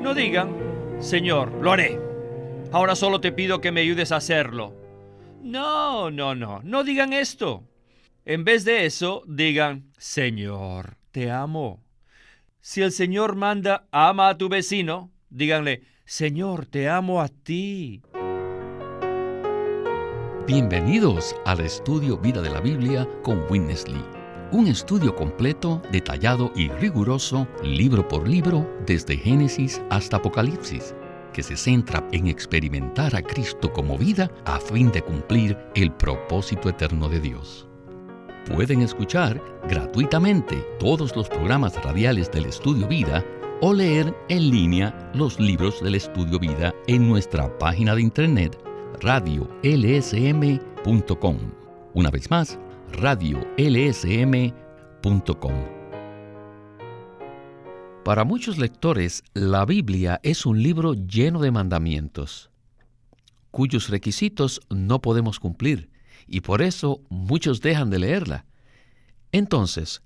No digan, Señor, lo haré. Ahora solo te pido que me ayudes a hacerlo. No digan esto. En vez de eso, digan, Señor, te amo. Si el Señor manda, ama a tu vecino, díganle, Señor, te amo a ti. Bienvenidos al estudio Vida de la Biblia con Witness Lee. Un estudio completo, detallado y riguroso, libro por libro, desde Génesis hasta Apocalipsis, que se centra en experimentar a Cristo como vida a fin de cumplir el propósito eterno de Dios. Pueden escuchar gratuitamente todos los programas radiales del Estudio Vida o leer en línea los libros del Estudio Vida en nuestra página de internet radiolsm.com. Una vez más, radiolsm.com. Para muchos lectores, la Biblia es un libro lleno de mandamientos, cuyos requisitos no podemos cumplir, y por eso muchos dejan de leerla. Entonces,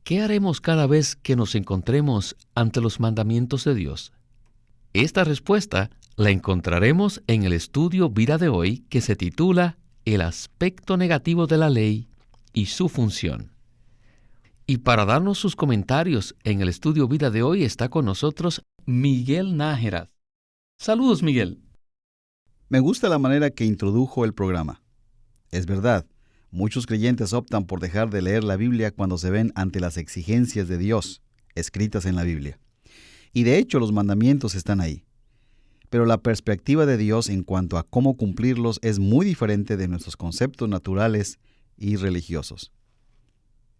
¿qué haremos cada vez que nos encontremos ante los mandamientos de Dios? Esta respuesta la encontraremos en el estudio Vida de hoy, que se titula El aspecto negativo de la ley y su función. Y para darnos sus comentarios en el estudio Vida de hoy está con nosotros Miguel Nájera. Saludos, Miguel. Me gusta la manera que introdujo el programa. Es verdad, muchos creyentes optan por dejar de leer la Biblia cuando se ven ante las exigencias de Dios, escritas en la Biblia. Y de hecho los mandamientos están ahí. Pero la perspectiva de Dios en cuanto a cómo cumplirlos es muy diferente de nuestros conceptos naturales y religiosos.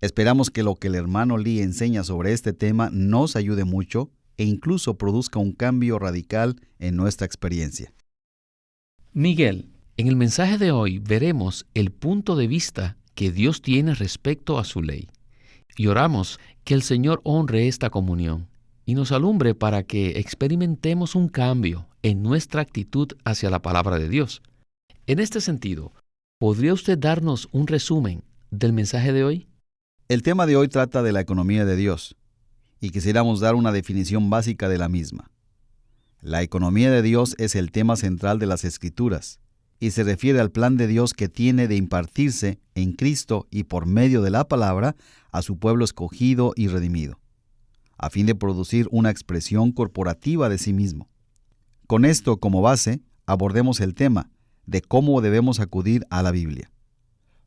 Esperamos que lo que el hermano Lee enseña sobre este tema nos ayude mucho e incluso produzca un cambio radical en nuestra experiencia. Miguel, en el mensaje de hoy veremos el punto de vista que Dios tiene respecto a su ley. Y oramos que el Señor honre esta comunión y nos alumbre para que experimentemos un cambio en nuestra actitud hacia la palabra de Dios. En este sentido, ¿podría usted darnos un resumen del mensaje de hoy? El tema de hoy trata de la economía de Dios, y quisiéramos dar una definición básica de la misma. La economía de Dios es el tema central de las Escrituras, y se refiere al plan de Dios que tiene de impartirse en Cristo y por medio de la palabra a su pueblo escogido y redimido, a fin de producir una expresión corporativa de sí mismo. Con esto como base, abordemos el tema de cómo debemos acudir a la Biblia.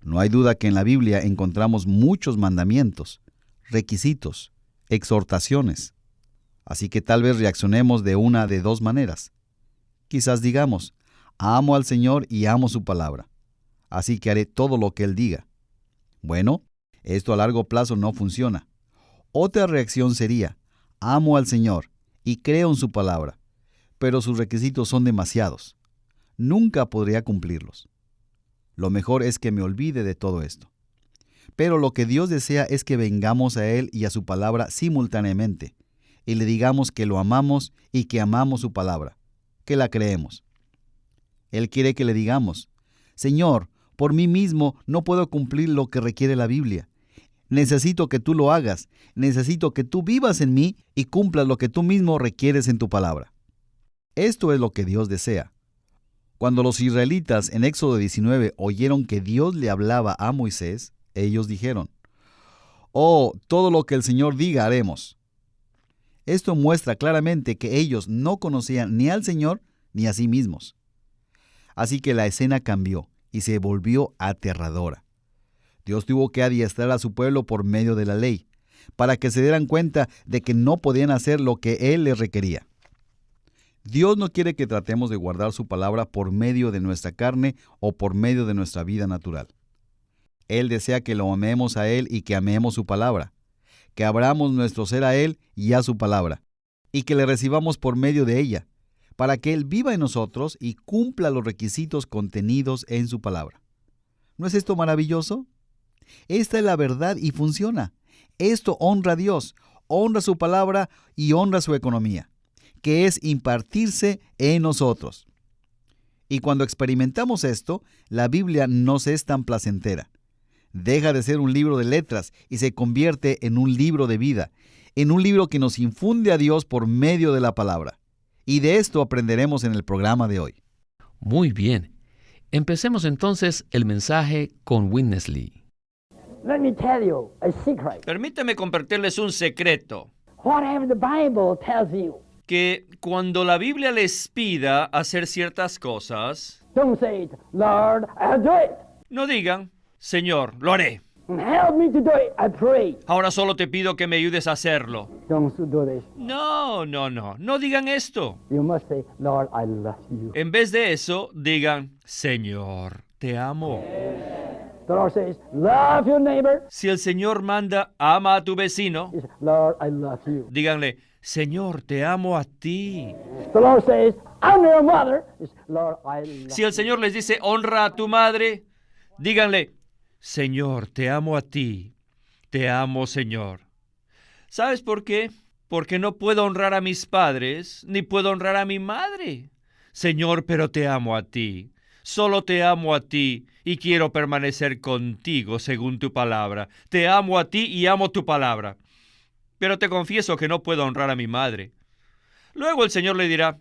No hay duda que en la Biblia encontramos muchos mandamientos, requisitos, exhortaciones. Así que tal vez reaccionemos de una de dos maneras. Quizás digamos, amo al Señor y amo su palabra, así que haré todo lo que Él diga. Bueno, esto a largo plazo no funciona. Otra reacción sería, amo al Señor y creo en su palabra, pero sus requisitos son demasiados. Nunca podría cumplirlos. Lo mejor es que me olvide de todo esto. Pero lo que Dios desea es que vengamos a Él y a su palabra simultáneamente, y le digamos que lo amamos y que amamos su palabra, que la creemos. Él quiere que le digamos, Señor, por mí mismo no puedo cumplir lo que requiere la Biblia. Necesito que tú lo hagas, necesito que tú vivas en mí y cumplas lo que tú mismo requieres en tu palabra. Esto es lo que Dios desea. Cuando los israelitas en Éxodo 19 oyeron que Dios le hablaba a Moisés, ellos dijeron, «Oh, todo lo que el Señor diga haremos». Esto muestra claramente que ellos no conocían ni al Señor ni a sí mismos. Así que la escena cambió y se volvió aterradora. Dios tuvo que adiestrar a su pueblo por medio de la ley, para que se dieran cuenta de que no podían hacer lo que Él les requería. Dios no quiere que tratemos de guardar su palabra por medio de nuestra carne o por medio de nuestra vida natural. Él desea que lo amemos a Él y que amemos su palabra, que abramos nuestro ser a Él y a su palabra, y que le recibamos por medio de ella, para que Él viva en nosotros y cumpla los requisitos contenidos en su palabra. ¿No es esto maravilloso? Esta es la verdad y funciona. Esto honra a Dios, honra su palabra y honra su economía, que es impartirse en nosotros. Y cuando experimentamos esto, la Biblia nos es tan placentera. Deja de ser un libro de letras y se convierte en un libro de vida, en un libro que nos infunde a Dios por medio de la palabra. Y de esto aprenderemos en el programa de hoy. Muy bien. Empecemos entonces el mensaje con Witness Lee. Let me tell you a secret. Permíteme compartirles un secreto, Whatever the Bible tells you, que cuando la Biblia les pida hacer ciertas cosas, don't say it, Lord, I'll do it. no digan, Señor, lo haré. Help me to do it, I pray. Ahora solo te pido que me ayudes a hacerlo. Don't do this. No digan esto. You must say, Lord, I love you. En vez de eso, digan, Señor, te amo. The Lord says, love your neighbor. Si el Señor manda, ama a tu vecino, He says, Lord, I love you. díganle, Señor, te amo a ti. The Lord says, honor your mother. He says, Lord, I love Si el Señor les dice, honra a tu madre, díganle, Señor, te amo a ti. Te amo, Señor. ¿Sabes por qué? Porque no puedo honrar a mis padres, ni puedo honrar a mi madre. Señor, pero te amo a ti. Solo te amo a ti y quiero permanecer contigo según tu palabra. Te amo a ti y amo tu palabra. Pero te confieso que no puedo honrar a mi madre. Luego el Señor le dirá,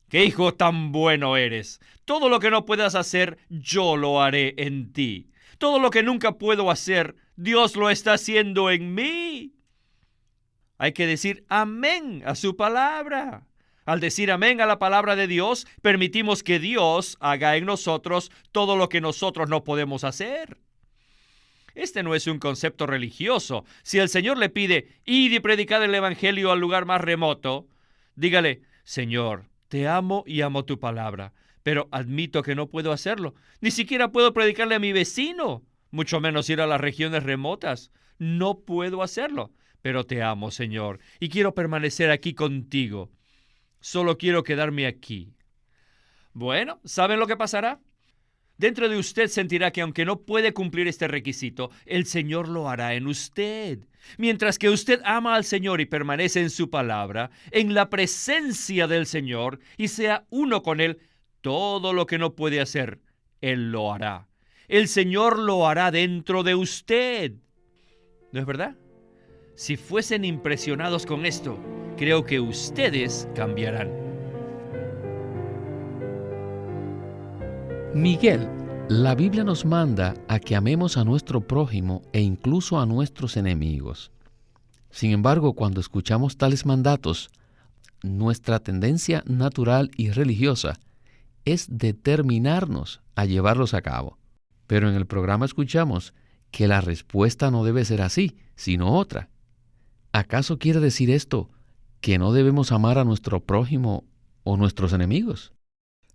¡qué hijo tan bueno eres! Todo lo que no puedas hacer, yo lo haré en ti. Todo lo que nunca puedo hacer, Dios lo está haciendo en mí. Hay que decir amén a su palabra. Al decir amén a la palabra de Dios, permitimos que Dios haga en nosotros todo lo que nosotros no podemos hacer. Este no es un concepto religioso. Si el Señor le pide, id y predicad el evangelio al lugar más remoto, dígale, Señor, te amo y amo tu palabra, pero admito que no puedo hacerlo. Ni siquiera puedo predicarle a mi vecino, mucho menos ir a las regiones remotas. No puedo hacerlo, pero te amo, Señor, y quiero permanecer aquí contigo. Solo quiero quedarme aquí. Bueno, ¿saben lo que pasará? Dentro de usted sentirá que aunque no puede cumplir este requisito, el Señor lo hará en usted. Mientras que usted ama al Señor y permanece en su palabra, en la presencia del Señor, y sea uno con Él, todo lo que no puede hacer, Él lo hará. El Señor lo hará dentro de usted. ¿No es verdad? Si fuesen impresionados con esto, creo que ustedes cambiarán. Miguel, la Biblia nos manda a que amemos a nuestro prójimo e incluso a nuestros enemigos. Sin embargo, cuando escuchamos tales mandatos, nuestra tendencia natural y religiosa es determinarnos a llevarlos a cabo. Pero en el programa escuchamos que la respuesta no debe ser así, sino otra. ¿Acaso quiere decir esto que no debemos amar a nuestro prójimo o nuestros enemigos?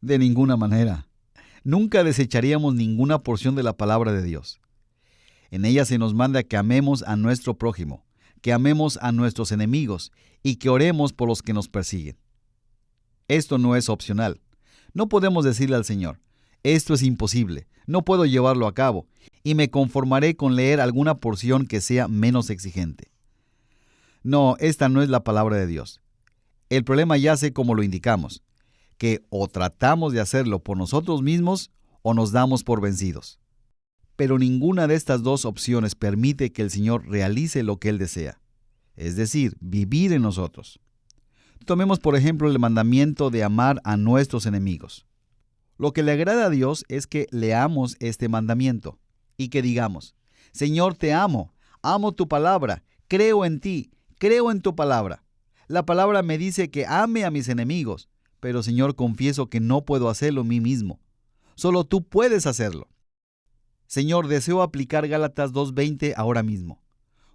De ninguna manera. Nunca desecharíamos ninguna porción de la palabra de Dios. En ella se nos manda que amemos a nuestro prójimo, que amemos a nuestros enemigos y que oremos por los que nos persiguen. Esto no es opcional. No podemos decirle al Señor, esto es imposible, no puedo llevarlo a cabo, y me conformaré con leer alguna porción que sea menos exigente. No, esta no es la palabra de Dios. El problema yace como lo indicamos, que o tratamos de hacerlo por nosotros mismos o nos damos por vencidos. Pero ninguna de estas dos opciones permite que el Señor realice lo que Él desea, es decir, vivir en nosotros. Tomemos por ejemplo el mandamiento de amar a nuestros enemigos. Lo que le agrada a Dios es que leamos este mandamiento y que digamos, Señor, te amo tu palabra, creo en ti, creo en tu palabra. La palabra me dice que ame a mis enemigos, pero Señor, confieso que no puedo hacerlo a mí mismo. Solo tú puedes hacerlo. Señor, deseo aplicar Gálatas 2:20 ahora mismo.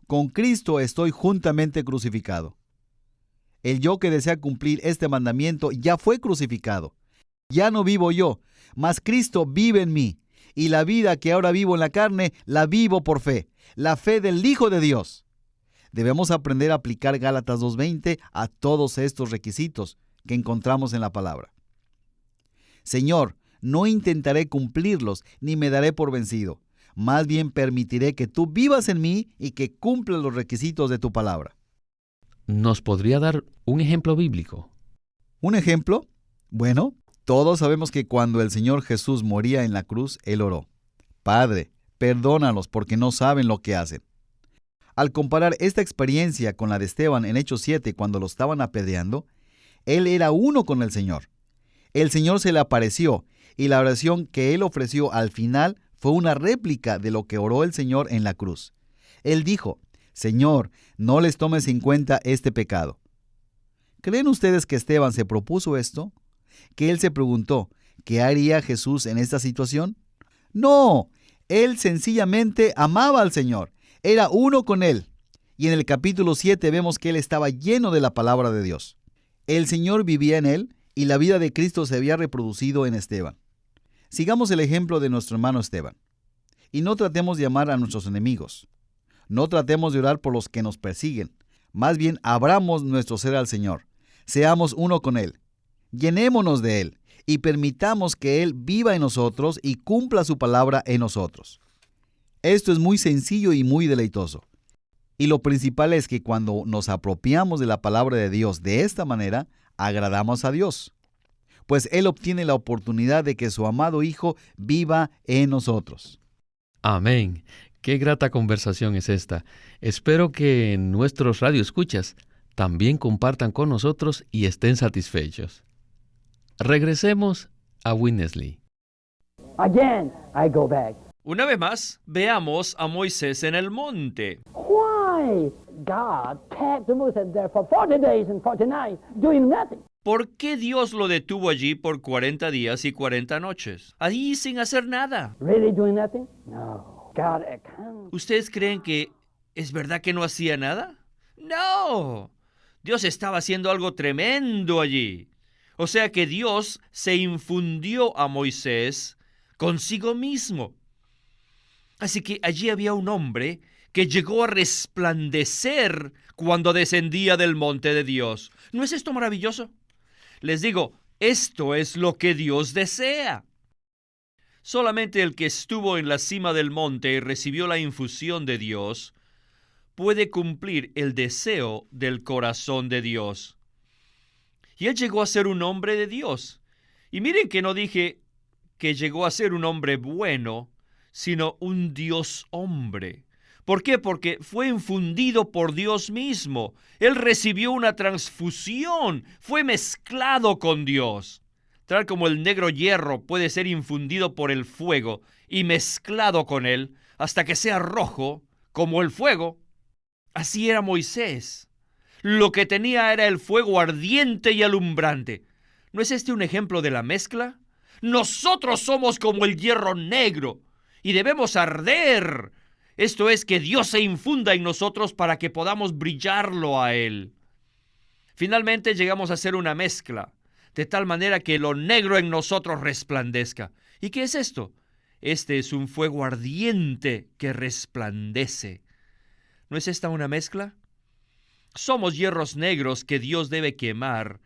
Con Cristo estoy juntamente crucificado. El yo que desea cumplir este mandamiento ya fue crucificado. Ya no vivo yo, mas Cristo vive en mí. Y la vida que ahora vivo en la carne, la vivo por fe. La fe del Hijo de Dios. Debemos aprender a aplicar Gálatas 2:20 a todos estos requisitos que encontramos en la palabra. Señor, no intentaré cumplirlos, ni me daré por vencido. Más bien permitiré que tú vivas en mí y que cumplas los requisitos de tu palabra. ¿Nos podría dar un ejemplo bíblico? ¿Un ejemplo? Bueno, todos sabemos que cuando el Señor Jesús moría en la cruz, Él oró, Padre, perdónalos porque no saben lo que hacen. Al comparar esta experiencia con la de Esteban en Hechos 7 cuando lo estaban apedreando, Él era uno con el Señor. El Señor se le apareció y la oración que él ofreció al final fue una réplica de lo que oró el Señor en la cruz. Él dijo: Señor, no les tomes en cuenta este pecado. ¿Creen ustedes que Esteban se propuso esto? ¿Que él se preguntó qué haría Jesús en esta situación? No, él sencillamente amaba al Señor. Era uno con él. Y en el capítulo 7 vemos que él estaba lleno de la palabra de Dios. El Señor vivía en él y la vida de Cristo se había reproducido en Esteban. Sigamos el ejemplo de nuestro hermano Esteban. Y no tratemos de amar a nuestros enemigos. No tratemos de orar por los que nos persiguen. Más bien, abramos nuestro ser al Señor. Seamos uno con Él. Llenémonos de Él y permitamos que Él viva en nosotros y cumpla su palabra en nosotros. Esto es muy sencillo y muy deleitoso. Y lo principal es que cuando nos apropiamos de la palabra de Dios de esta manera, agradamos a Dios, pues Él obtiene la oportunidad de que su amado Hijo viva en nosotros. Amén. Qué grata conversación es esta. Espero que nuestros radioescuchas también compartan con nosotros y estén satisfechos. Regresemos a Winnesley. Again, I go back. Una vez más, veamos a Moisés en el monte. Why God kept Moses there for 40 days and 40 nights doing nothing? ¿Por qué Dios lo detuvo allí por 40 días y 40 noches? Allí sin hacer nada. Really doing nothing? No. God accounts. ¿Ustedes creen que es verdad que no hacía nada? No. Dios estaba haciendo algo tremendo allí. O sea que Dios se infundió a Moisés consigo mismo. Así que allí había un hombre que llegó a resplandecer cuando descendía del monte de Dios. ¿No es esto maravilloso? Les digo, esto es lo que Dios desea. Solamente el que estuvo en la cima del monte y recibió la infusión de Dios puede cumplir el deseo del corazón de Dios. Y él llegó a ser un hombre de Dios. Y miren que no dije que llegó a ser un hombre bueno, sino un Dios hombre. ¿Por qué? Porque fue infundido por Dios mismo. Él recibió una transfusión, fue mezclado con Dios. Tal como el negro hierro puede ser infundido por el fuego y mezclado con él hasta que sea rojo como el fuego. Así era Moisés. Lo que tenía era el fuego ardiente y alumbrante. ¿No es este un ejemplo de la mezcla? Nosotros somos como el hierro negro y debemos arder. Esto es, que Dios se infunda en nosotros para que podamos brillarlo a Él. Finalmente llegamos a ser una mezcla, de tal manera que lo negro en nosotros resplandezca. ¿Y qué es esto? Este es un fuego ardiente que resplandece. ¿No es esta una mezcla? Somos hierros negros que Dios debe quemar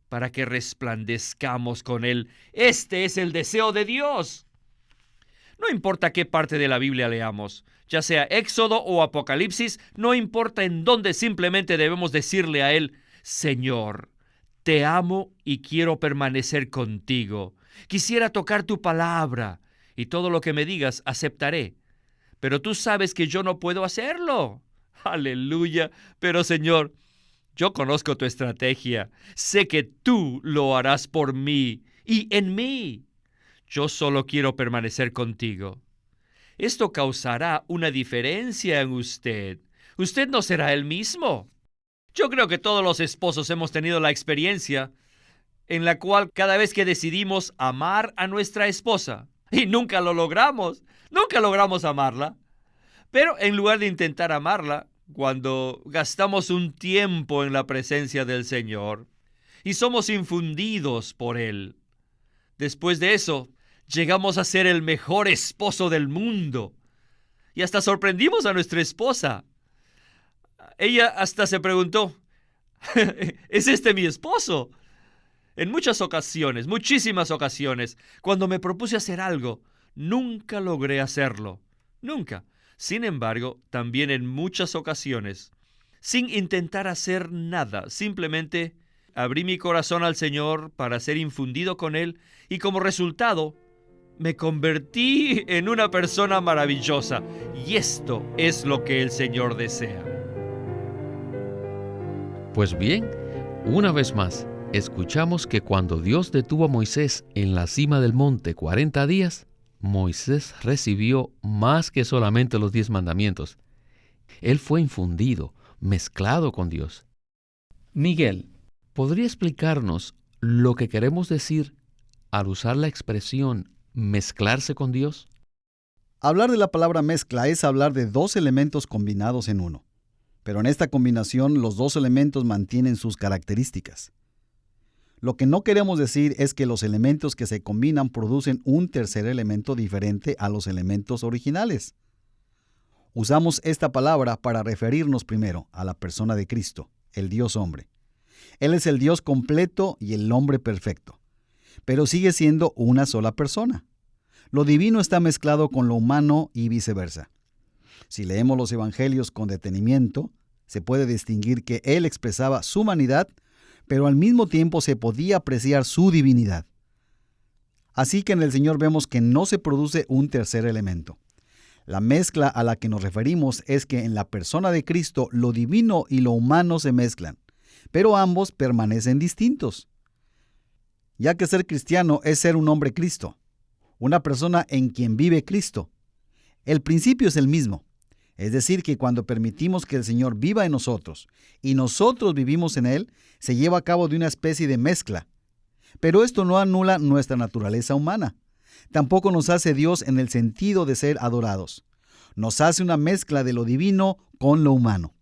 para que resplandezcamos con Él. Este es el deseo de Dios. No importa qué parte de la Biblia leamos, ya sea Éxodo o Apocalipsis, no importa en dónde, simplemente debemos decirle a Él: Señor, te amo y quiero permanecer contigo. Quisiera tocar tu palabra y todo lo que me digas aceptaré. Pero tú sabes que yo no puedo hacerlo. Aleluya. Pero Señor, yo conozco tu estrategia. Sé que tú lo harás por mí y en mí. Yo solo quiero permanecer contigo. Esto causará una diferencia en usted. Usted no será el mismo. Yo creo que todos los esposos hemos tenido la experiencia en la cual cada vez que decidimos amar a nuestra esposa, y nunca lo logramos, nunca logramos amarla, pero en lugar de intentar amarla, cuando gastamos un tiempo en la presencia del Señor y somos infundidos por Él, después de eso, llegamos a ser el mejor esposo del mundo. Y hasta sorprendimos a nuestra esposa. Ella hasta se preguntó: ¿es este mi esposo? En muchas ocasiones, muchísimas ocasiones, cuando me propuse hacer algo, nunca logré hacerlo. Nunca. Sin embargo, también en muchas ocasiones, sin intentar hacer nada, simplemente abrí mi corazón al Señor para ser infundido con Él, y como resultado, me convertí en una persona maravillosa. Y esto es lo que el Señor desea. Pues bien, una vez más, escuchamos que cuando Dios detuvo a Moisés en la cima del monte 40 días, Moisés recibió más que solamente los 10 mandamientos. Él fue infundido, mezclado con Dios. Miguel, ¿podría explicarnos lo que queremos decir al usar la expresión mezclarse con Dios? Hablar de la palabra mezcla es hablar de dos elementos combinados en uno. Pero en esta combinación los dos elementos mantienen sus características. Lo que no queremos decir es que los elementos que se combinan producen un tercer elemento diferente a los elementos originales. Usamos esta palabra para referirnos primero a la persona de Cristo, el Dios hombre. Él es el Dios completo y el hombre perfecto, pero sigue siendo una sola persona. Lo divino está mezclado con lo humano y viceversa. Si leemos los evangelios con detenimiento, se puede distinguir que Él expresaba su humanidad, pero al mismo tiempo se podía apreciar su divinidad. Así que en el Señor vemos que no se produce un tercer elemento. La mezcla a la que nos referimos es que en la persona de Cristo lo divino y lo humano se mezclan, pero ambos permanecen distintos. Ya que ser cristiano es ser un hombre Cristo, una persona en quien vive Cristo. El principio es el mismo. Es decir, que cuando permitimos que el Señor viva en nosotros y nosotros vivimos en Él, se lleva a cabo de una especie de mezcla. Pero esto no anula nuestra naturaleza humana. Tampoco nos hace Dios en el sentido de ser adorados. Nos hace una mezcla de lo divino con lo humano.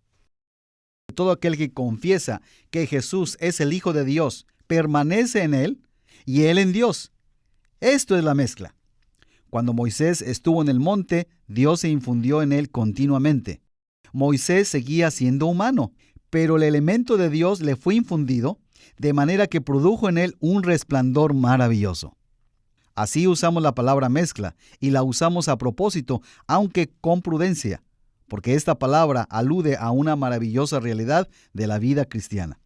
Todo aquel que confiesa que Jesús es el Hijo de Dios permanece en Él y Él en Dios. Esto es la mezcla. Cuando Moisés estuvo en el monte, Dios se infundió en él continuamente. Moisés seguía siendo humano, pero el elemento de Dios le fue infundido, de manera que produjo en él un resplandor maravilloso. Así usamos la palabra mezcla, y la usamos a propósito, aunque con prudencia, porque esta palabra alude a una maravillosa realidad de la vida cristiana,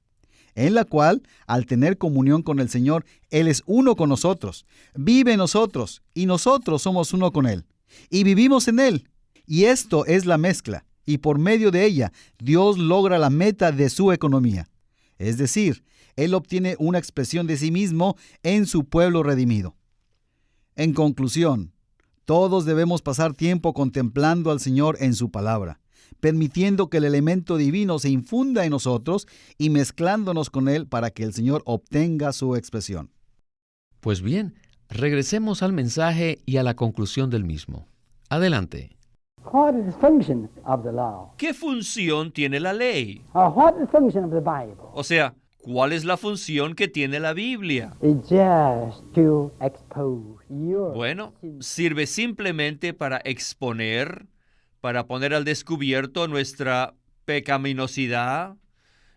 en la cual, al tener comunión con el Señor, Él es uno con nosotros, vive en nosotros, y nosotros somos uno con Él, y vivimos en Él. Y esto es la mezcla, y por medio de ella, Dios logra la meta de su economía. Es decir, Él obtiene una expresión de sí mismo en su pueblo redimido. En conclusión, todos debemos pasar tiempo contemplando al Señor en su palabra, permitiendo que el elemento divino se infunda en nosotros y mezclándonos con Él para que el Señor obtenga su expresión. Pues bien, regresemos al mensaje y a la conclusión del mismo. Adelante. What is the function of the law? ¿Qué función tiene la ley? What is the function of the Bible? O sea, ¿cuál es la función que tiene la Biblia? It's just to expose your Bueno, sin. sirve simplemente para exponer, para poner al descubierto nuestra pecaminosidad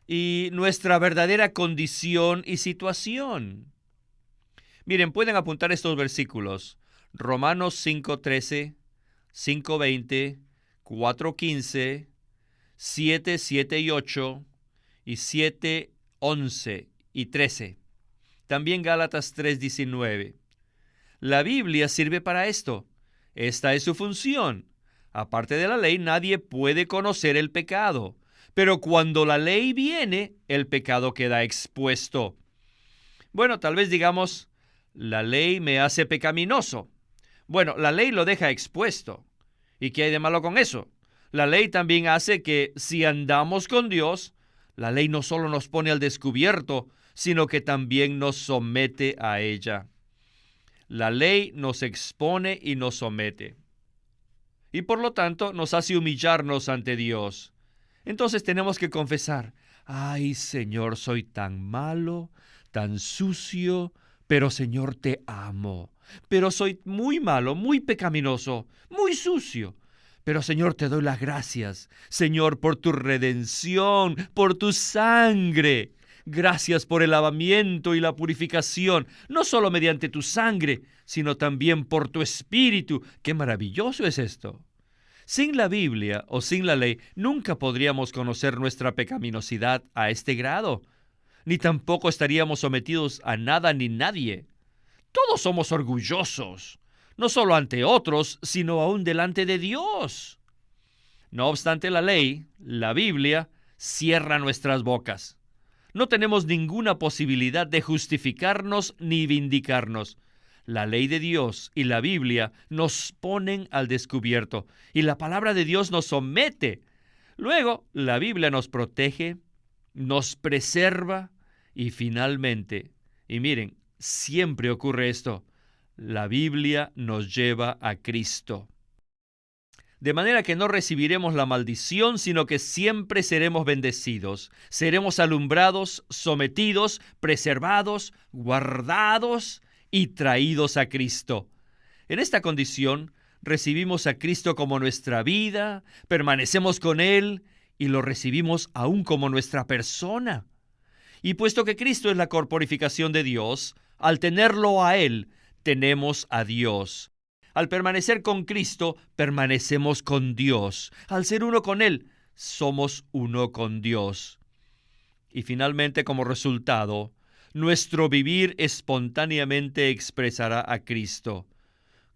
y nuestra verdadera condición y situación. Miren, pueden apuntar estos versículos. Romanos 5:13, 5:20, 4:15, 7, 7 y 8 y 7, 11 y 13. También Gálatas 3:19. La Biblia sirve para esto. Esta es su función. Aparte de la ley, nadie puede conocer el pecado. Pero cuando la ley viene, el pecado queda expuesto. Bueno, tal vez digamos, la ley me hace pecaminoso. Bueno, la ley lo deja expuesto. ¿Y qué hay de malo con eso? La ley también hace que si andamos con Dios, la ley no solo nos pone al descubierto, sino que también nos somete a ella. La ley nos expone y nos somete. Y por lo tanto nos hace humillarnos ante Dios. Entonces tenemos que confesar, ay Señor, soy tan malo, tan sucio, pero Señor, te amo. Pero soy muy malo, muy pecaminoso, muy sucio. Pero Señor, te doy las gracias, Señor, por tu redención, por tu sangre. Gracias por el lavamiento y la purificación, no solo mediante tu sangre, sino también por tu espíritu. ¡Qué maravilloso es esto! Sin la Biblia o sin la ley, nunca podríamos conocer nuestra pecaminosidad a este grado, ni tampoco estaríamos sometidos a nada ni nadie. Todos somos orgullosos, no solo ante otros, sino aún delante de Dios. No obstante, la ley, la Biblia, cierra nuestras bocas. No tenemos ninguna posibilidad de justificarnos ni vindicarnos. La ley de Dios y la Biblia nos ponen al descubierto y la palabra de Dios nos somete. Luego, la Biblia nos protege, nos preserva y finalmente, y miren, siempre ocurre esto, la Biblia nos lleva a Cristo. De manera que no recibiremos la maldición, sino que siempre seremos bendecidos. Seremos alumbrados, sometidos, preservados, guardados y traídos a Cristo. En esta condición, recibimos a Cristo como nuestra vida, permanecemos con Él y lo recibimos aún como nuestra persona. Y puesto que Cristo es la corporificación de Dios, al tenerlo a Él, tenemos a Dios. Al permanecer con Cristo, permanecemos con Dios. Al ser uno con Él, somos uno con Dios. Y finalmente, como resultado, nuestro vivir espontáneamente expresará a Cristo.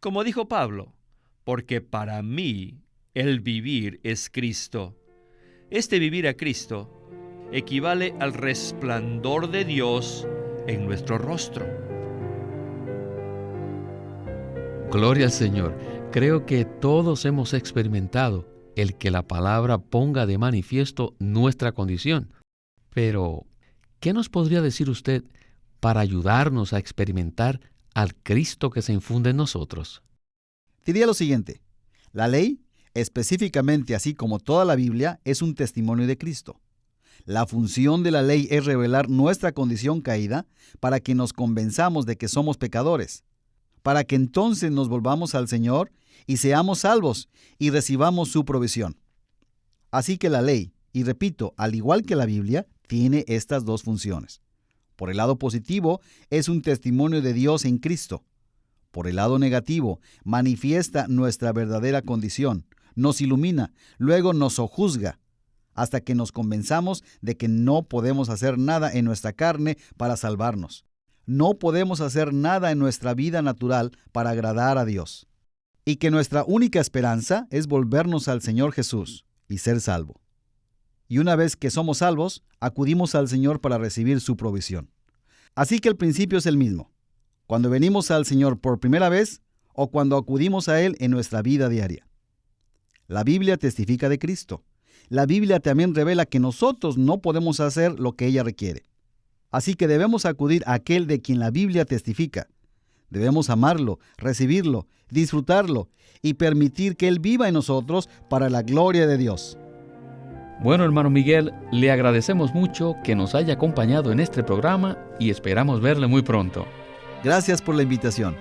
Como dijo Pablo, porque para mí el vivir es Cristo. Este vivir a Cristo equivale al resplandor de Dios en nuestro rostro. Gloria al Señor. Creo que todos hemos experimentado el que la palabra ponga de manifiesto nuestra condición. Pero, ¿qué nos podría decir usted para ayudarnos a experimentar al Cristo que se infunde en nosotros? Diría lo siguiente: la ley, específicamente así como toda la Biblia, es un testimonio de Cristo. La función de la ley es revelar nuestra condición caída para que nos convenzamos de que somos pecadores, para que entonces nos volvamos al Señor y seamos salvos y recibamos su provisión. Así que la ley, y repito, al igual que la Biblia, tiene estas dos funciones. Por el lado positivo, es un testimonio de Dios en Cristo. Por el lado negativo, manifiesta nuestra verdadera condición, nos ilumina, luego nos sojuzga, hasta que nos convenzamos de que no podemos hacer nada en nuestra carne para salvarnos. No podemos hacer nada en nuestra vida natural para agradar a Dios. Y que nuestra única esperanza es volvernos al Señor Jesús y ser salvo. Y una vez que somos salvos, acudimos al Señor para recibir su provisión. Así que el principio es el mismo. Cuando venimos al Señor por primera vez o cuando acudimos a Él en nuestra vida diaria. La Biblia testifica de Cristo. La Biblia también revela que nosotros no podemos hacer lo que ella requiere. Así que debemos acudir a aquel de quien la Biblia testifica. Debemos amarlo, recibirlo, disfrutarlo y permitir que Él viva en nosotros para la gloria de Dios. Bueno, hermano Miguel, le agradecemos mucho que nos haya acompañado en este programa y esperamos verle muy pronto. Gracias por la invitación.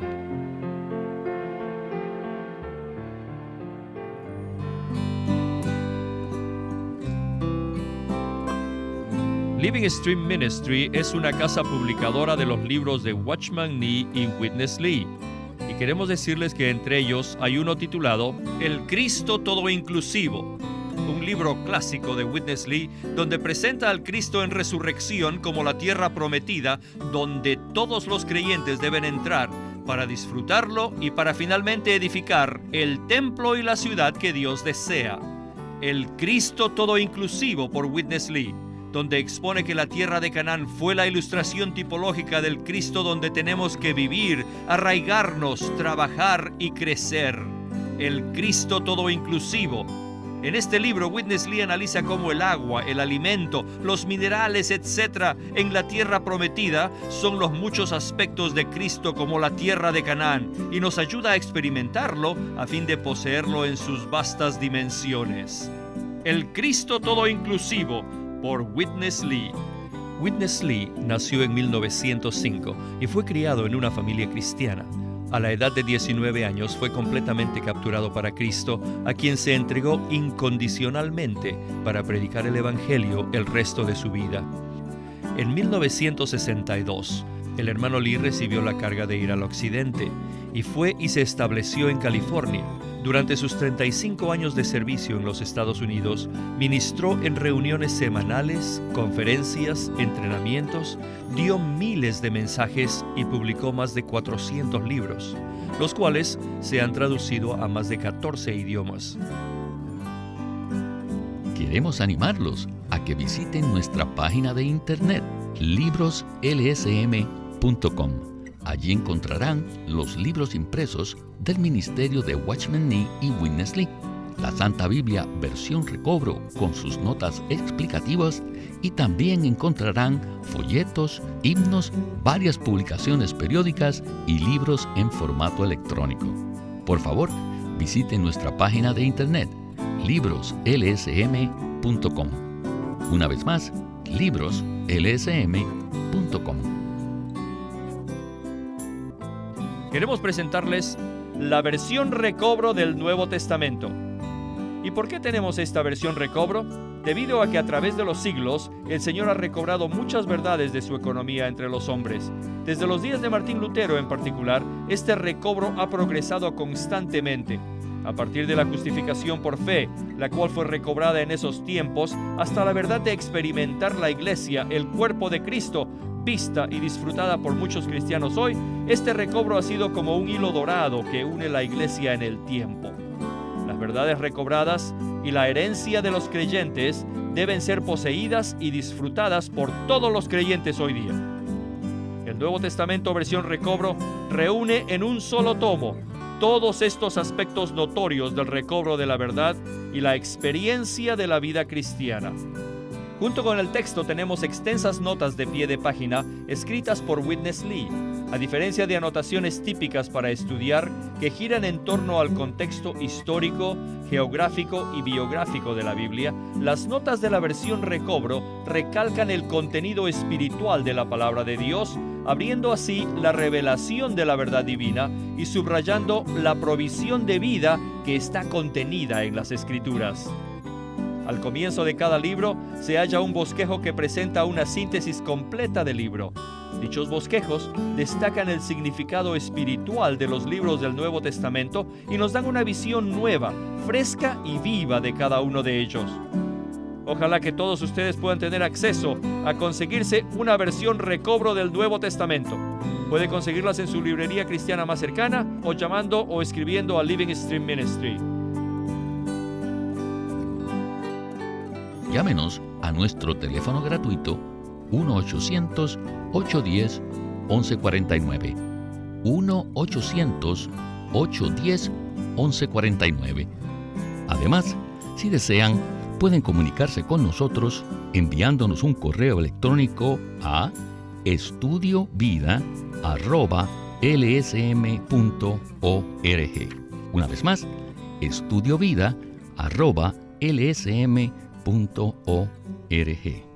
Living Stream Ministry es una casa publicadora de los libros de Watchman Nee y Witness Lee. Y queremos decirles que entre ellos hay uno titulado El Cristo Todo Inclusivo, un libro clásico de Witness Lee donde presenta al Cristo en resurrección como la tierra prometida donde todos los creyentes deben entrar para disfrutarlo y para finalmente edificar el templo y la ciudad que Dios desea. El Cristo Todo Inclusivo por Witness Lee, donde expone que la tierra de Canaán fue la ilustración tipológica del Cristo donde tenemos que vivir, arraigarnos, trabajar y crecer. El Cristo Todo Inclusivo. En este libro, Witness Lee analiza cómo el agua, el alimento, los minerales, etc., en la tierra prometida son los muchos aspectos de Cristo como la tierra de Canaán y nos ayuda a experimentarlo a fin de poseerlo en sus vastas dimensiones. El Cristo Todo Inclusivo por Witness Lee. Witness Lee nació en 1905 y fue criado en una familia cristiana. A la edad de 19 años fue completamente capturado para Cristo, a quien se entregó incondicionalmente para predicar el Evangelio el resto de su vida. En 1962, el hermano Lee recibió la carga de ir al occidente y fue y se estableció en California. Durante sus 35 años de servicio en los Estados Unidos, ministró en reuniones semanales, conferencias, entrenamientos, dio miles de mensajes y publicó más de 400 libros, los cuales se han traducido a más de 14 idiomas. Queremos animarlos a a que visiten nuestra página de internet, libroslsm.com. Allí encontrarán los libros impresos del Ministerio de Watchman Nee y Witness Lee, la Santa Biblia versión recobro con sus notas explicativas, y también encontrarán folletos, himnos, varias publicaciones periódicas y libros en formato electrónico. Por favor, visiten nuestra página de internet, libroslsm.com. Una vez más, libroslsm.com. Queremos presentarles la versión recobro del Nuevo Testamento. ¿Y por qué tenemos esta versión recobro? Debido a que a través de los siglos, el Señor ha recobrado muchas verdades de su economía entre los hombres. Desde los días de Martín Lutero en particular, este recobro ha progresado constantemente. A partir de la justificación por fe, la cual fue recobrada en esos tiempos, hasta la verdad de experimentar la Iglesia, el cuerpo de Cristo, vista y disfrutada por muchos cristianos hoy, este recobro ha sido como un hilo dorado que une la Iglesia en el tiempo. Las verdades recobradas y la herencia de los creyentes deben ser poseídas y disfrutadas por todos los creyentes hoy día. El Nuevo Testamento versión recobro reúne en un solo tomo todos estos aspectos notorios del recobro de la verdad y la experiencia de la vida cristiana. Junto con el texto tenemos extensas notas de pie de página escritas por Witness Lee. A diferencia de anotaciones típicas para estudiar que giran en torno al contexto histórico, geográfico y biográfico de la Biblia, las notas de la versión recobro recalcan el contenido espiritual de la palabra de Dios, abriendo así la revelación de la verdad divina y subrayando la provisión de vida que está contenida en las Escrituras. Al comienzo de cada libro se halla un bosquejo que presenta una síntesis completa del libro. Dichos bosquejos destacan el significado espiritual de los libros del Nuevo Testamento y nos dan una visión nueva, fresca y viva de cada uno de ellos. Ojalá que todos ustedes puedan tener acceso a conseguirse una versión recobro del Nuevo Testamento. Puede conseguirlas en su librería cristiana más cercana o llamando o escribiendo a Living Stream Ministry. Llámenos a nuestro teléfono gratuito 1-800-810-1149. 1-800-810-1149. Además, si desean, pueden comunicarse con nosotros enviándonos un correo electrónico a estudiovida@lsm.org. Una vez más, estudiovida@lsm.org.